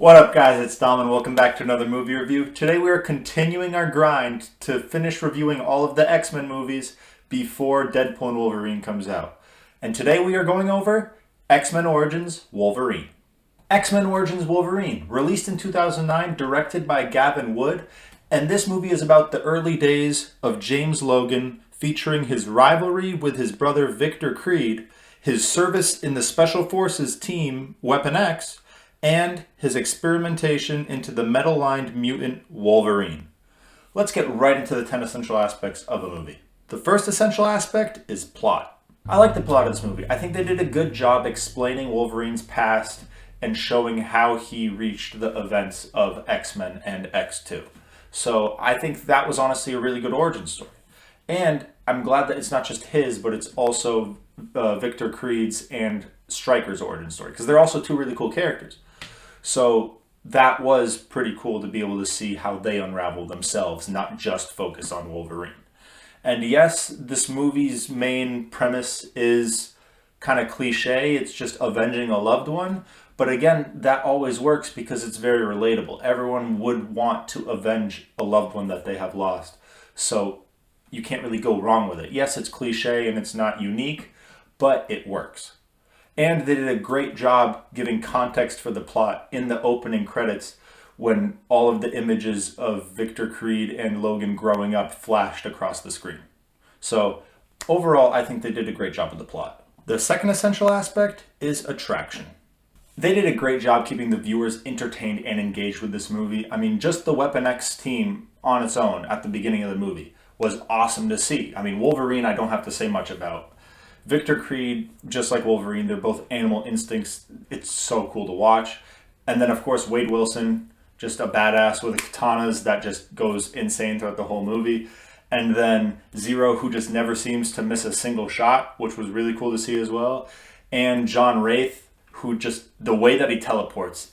What up, guys? It's Dom, and welcome back to another movie review. Today we are continuing our grind to finish reviewing all of the X-Men movies before Deadpool and Wolverine comes out. And today we are going over X-Men Origins Wolverine. X-Men Origins Wolverine, released in 2009, directed by Gavin Wood, and this movie is about the early days of James Logan, featuring his rivalry with his brother Victor Creed, his service in the Special Forces team Weapon X, and his experimentation into the metal-lined mutant Wolverine. Let's get right into the 10 essential aspects of a movie. The first essential aspect is plot. I like the plot of this movie. I think they did a good job explaining Wolverine's past and showing how he reached the events of X-Men and X2. So I think that was honestly a really good origin story. And I'm glad that it's not just his, but it's also Victor Creed's and Stryker's origin story, because they're also two really cool characters. So that was pretty cool to be able to see how they unravel themselves, not just focus on Wolverine. And yes, this movie's main premise is kind of cliche. It's just avenging a loved one. But again, that always works because it's very relatable. Everyone would want to avenge a loved one that they have lost. So you can't really go wrong with it. Yes, it's cliche and it's not unique, but it works. And they did a great job giving context for the plot in the opening credits when all of the images of Victor Creed and Logan growing up flashed across the screen. So overall, I think they did a great job with the plot. The second essential aspect is attraction. They did a great job keeping the viewers entertained and engaged with this movie. I mean, just the Weapon X team on its own at the beginning of the movie was awesome to see. I mean, Wolverine, I don't have to say much about. Victor Creed, just like Wolverine, they're both animal instincts. It's so cool to watch. And then, of course, Wade Wilson, just a badass with katanas that just goes insane throughout the whole movie. And then Zero, who just never seems to miss a single shot, which was really cool to see as well. And John Wraith, who just, the way that he teleports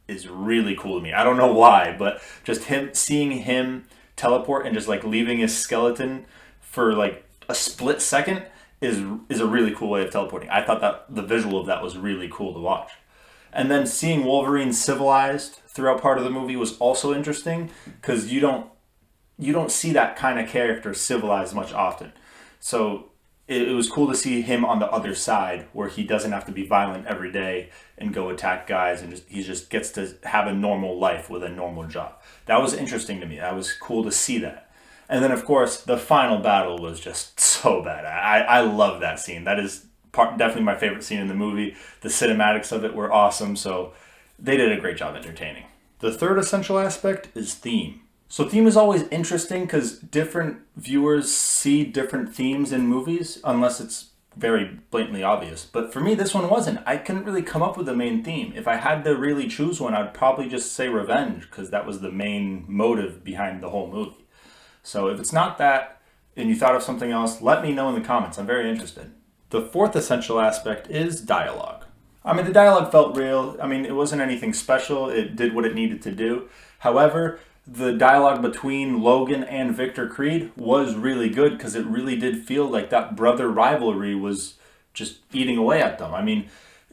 is really cool to me. I don't know why, but just seeing him teleport and just like leaving his skeleton for like a split second is a really cool way of teleporting. I thought that the visual of that was really cool to watch. And then seeing Wolverine civilized throughout part of the movie was also interesting because you don't see that kind of character civilized much often. So it was cool to see him on the other side where he doesn't have to be violent every day and go attack guys, and he just gets to have a normal life with a normal job. That was interesting to me. That was cool to see that. And then, of course, the final battle was just so bad. I love that scene. That is definitely my favorite scene in the movie. The cinematics of it were awesome, so they did a great job entertaining. The third essential aspect is theme. So theme is always interesting because different viewers see different themes in movies, unless it's very blatantly obvious. But for me, this one wasn't. I couldn't really come up with a main theme. If I had to really choose one, I'd probably just say revenge, because that was the main motive behind the whole movie. So if it's not that, and you thought of something else, let me know in the comments. I'm very interested. The fourth essential aspect is dialogue. I mean, the dialogue felt real. I mean, it wasn't anything special. It did what it needed to do. However, the dialogue between Logan and Victor Creed was really good because it really did feel like that brother rivalry was just eating away at them. I mean,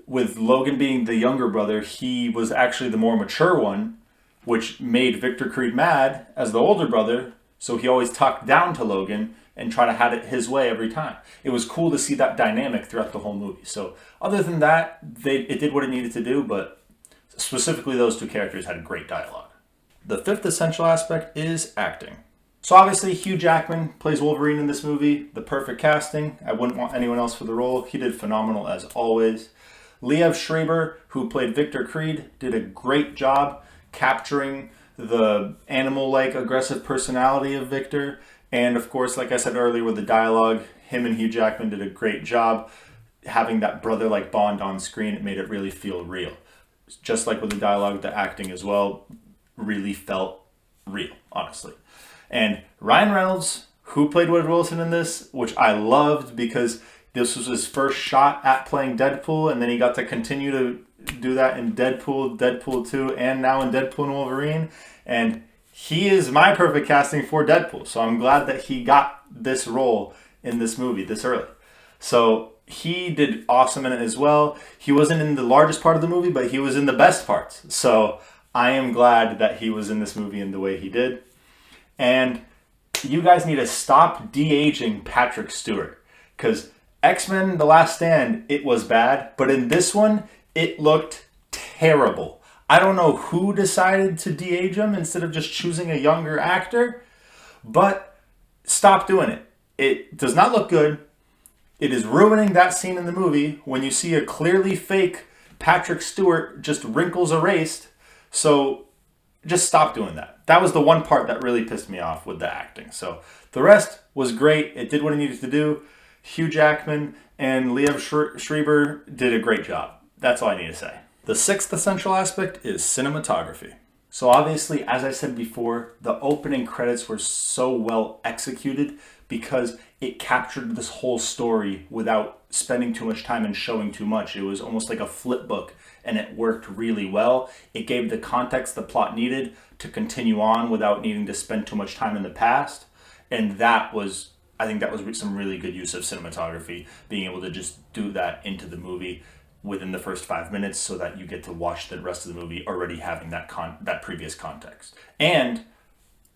with Logan being the younger brother, he was actually the more mature one, which made Victor Creed mad as the older brother. So he always talked down to Logan and tried to have it his way every time. It was cool to see that dynamic throughout the whole movie. So other than that, it did what it needed to do, but specifically those two characters had great dialogue. The fifth essential aspect is acting. So obviously Hugh Jackman plays Wolverine in this movie. The perfect casting. I wouldn't want anyone else for the role. He did phenomenal as always. Liev Schreiber, who played Victor Creed, did a great job capturing the animal-like aggressive personality of Victor. And of course, like I said earlier with the dialogue, him and Hugh Jackman did a great job having that brother-like bond on screen. It made it really feel real. Just like with the dialogue, the acting as well really felt real, honestly. And Ryan Reynolds, who played Wade Wilson in this, which I loved because this was his first shot at playing Deadpool, and then he got to continue to do that in Deadpool, Deadpool 2, and now in Deadpool and Wolverine. And he is my perfect casting for Deadpool. So I'm glad that he got this role in this movie this early. So he did awesome in it as well. He wasn't in the largest part of the movie, but he was in the best parts. So I am glad that he was in this movie in the way he did. And you guys need to stop de-aging Patrick Stewart. Because X-Men The Last Stand, it was bad. But in this one, it looked terrible. I don't know who decided to de-age him instead of just choosing a younger actor. But stop doing it. It does not look good. It is ruining that scene in the movie when you see a clearly fake Patrick Stewart, just wrinkles erased. So just stop doing that. That was the one part that really pissed me off with the acting. So the rest was great. It did what it needed to do. Hugh Jackman and Liev Schreiber did a great job. That's all I need to say. The sixth essential aspect is cinematography. So obviously, as I said before, the opening credits were so well executed because it captured this whole story without spending too much time and showing too much. It was almost like a flip book, and it worked really well. It gave the context the plot needed to continue on without needing to spend too much time in the past. And that was, I think that was some really good use of cinematography, being able to just do that into the movie within the first 5 minutes so that you get to watch the rest of the movie already having that previous context. And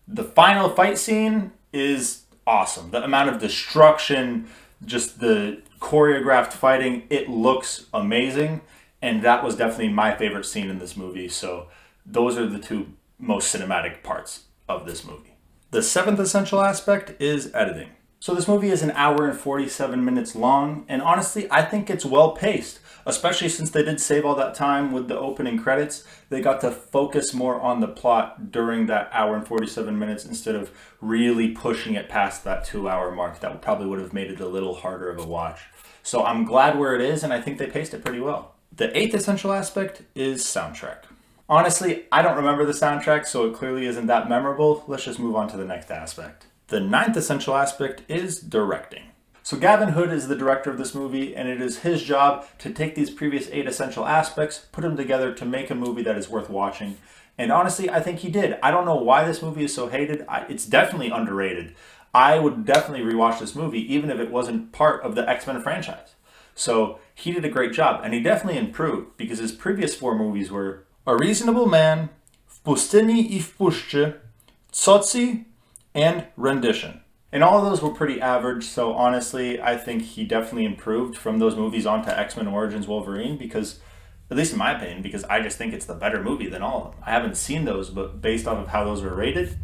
the final fight scene is awesome. The amount of destruction, just the choreographed fighting, it looks amazing. And that was definitely my favorite scene in this movie. So those are the two most cinematic parts of this movie. The seventh essential aspect is editing. So this movie is 1 hour and 47 minutes long, and honestly, I think it's well paced, especially since they did save all that time with the opening credits. They got to focus more on the plot during that 1 hour and 47 minutes instead of really pushing it past that 2-hour mark. That probably would have made it a little harder of a watch. So I'm glad where it is, and I think they paced it pretty well. The eighth essential aspect is soundtrack. Honestly, I don't remember the soundtrack, so it clearly isn't that memorable. Let's just move on to the next aspect. The ninth essential aspect is directing. So Gavin Hood is the director of this movie, and it is his job to take these previous 8 essential aspects, put them together to make a movie that is worth watching. And honestly, I think he did. I don't know why this movie is so hated. It's definitely underrated. I would definitely rewatch this movie, even if it wasn't part of the X-Men franchise. So he did a great job, and he definitely improved, because his previous 4 movies were A Reasonable Man, W Pustyni I w Puszczy, Tsotsi, and Rendition. And all of those were pretty average, so honestly, I think he definitely improved from those movies onto X-Men Origins Wolverine, because, at least in my opinion, because I just think it's the better movie than all of them. I haven't seen those, but based off of how those were rated,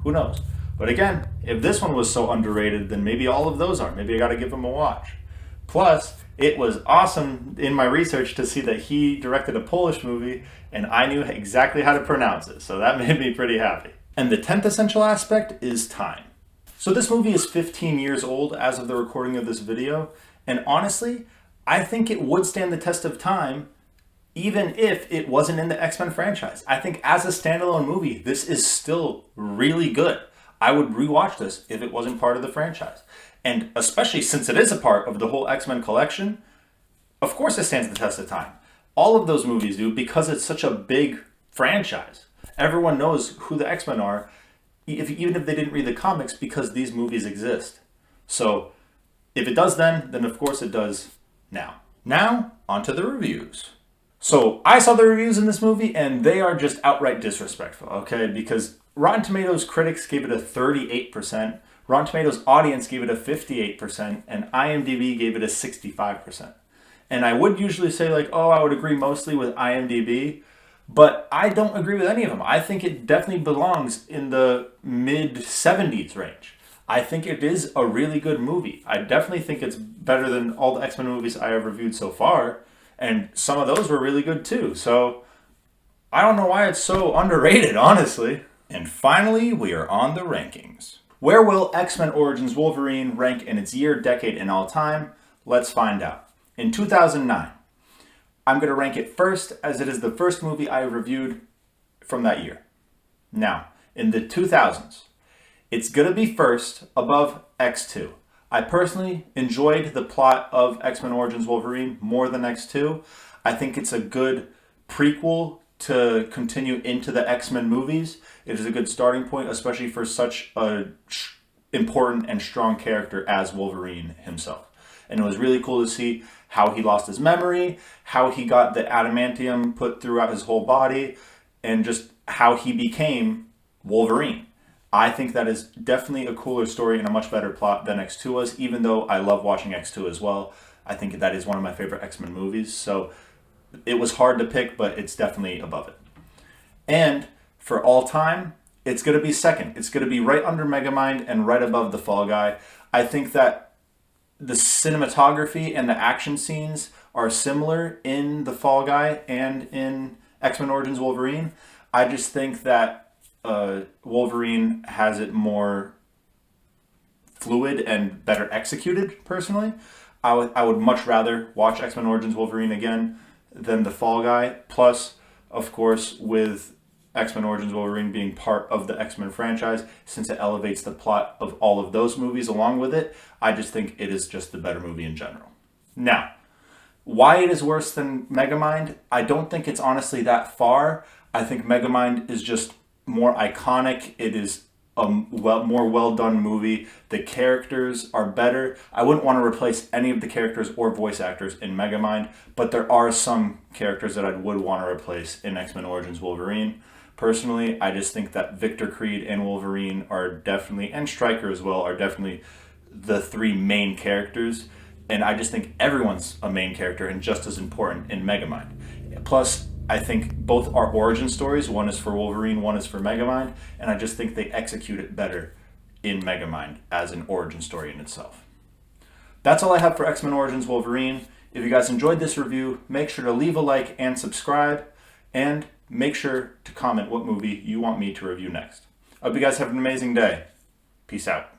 who knows? But again, if this one was so underrated, then maybe all of those are. Maybe I gotta give them a watch. Plus, it was awesome in my research to see that he directed a Polish movie, and I knew exactly how to pronounce it, so that made me pretty happy. And the 10th essential aspect is time. So this movie is 15 years old as of the recording of this video, and honestly, I think it would stand the test of time even if it wasn't in the X-Men franchise. I think as a standalone movie, this is still really good. I would rewatch this if it wasn't part of the franchise. And especially since it is a part of the whole X-Men collection, of course it stands the test of time. All of those movies do, because it's such a big franchise. Everyone knows who the X-Men are, even if they didn't read the comics, because these movies exist. So if it does then of course it does now. Now, onto the reviews. So I saw the reviews in this movie, and they are just outright disrespectful, okay? Because Rotten Tomatoes critics gave it a 38%, Rotten Tomatoes audience gave it a 58%, and IMDb gave it a 65%. And I would usually say like, oh, I would agree mostly with IMDb, but I don't agree with any of them. I think it definitely belongs in the mid-70s range. I think it is a really good movie. I definitely think it's better than all the X-Men movies I have reviewed so far, and some of those were really good too. So I don't know why it's so underrated, honestly. And finally, we are on the rankings. Where will X-Men Origins Wolverine rank in its year, decade, and all time? Let's find out. In 2009, I'm going to rank it first, as it is the first movie I reviewed from that year. Now, in the 2000s, it's going to be first above X2. I personally enjoyed the plot of X-Men Origins Wolverine more than X2. I think it's a good prequel to continue into the X-Men movies. It is a good starting point, especially for such an important and strong character as Wolverine himself. And it was really cool to see how he lost his memory, how he got the adamantium put throughout his whole body. and just how he became Wolverine. I think that is definitely a cooler story and a much better plot than X2 was, even though I love watching X2 as well. I think that is one of my favorite X-Men movies, so it was hard to pick, but it's definitely above it. And for all time, it's going to be second. It's going to be right under Megamind and right above The Fall Guy. I think that the cinematography and the action scenes are similar in The Fall Guy and in X-Men Origins Wolverine. I just think that Wolverine has it more fluid and better executed, personally. I would much rather watch X-Men Origins Wolverine again than The Fall Guy. Plus, of course, with X-Men Origins Wolverine being part of the X-Men franchise, since it elevates the plot of all of those movies along with it, I just think it is just the better movie in general. Now, why it is worse than Megamind, I don't think it's honestly that far. I think Megamind is just more iconic. It is a more well-done movie. The characters are better. I wouldn't want to replace any of the characters or voice actors in Megamind, but there are some characters that I would want to replace in X-Men Origins Wolverine. Personally, I just think that Victor Creed and Wolverine are definitely, and Stryker as well, are definitely the three main characters. And I just think everyone's a main character and just as important in Megamind. Plus, I think both are origin stories. One is for Wolverine, one is for Megamind. And I just think they execute it better in Megamind as an origin story in itself. That's all I have for X-Men Origins Wolverine. If you guys enjoyed this review, make sure to leave a like and subscribe. And make sure to comment what movie you want me to review next. I hope you guys have an amazing day. Peace out.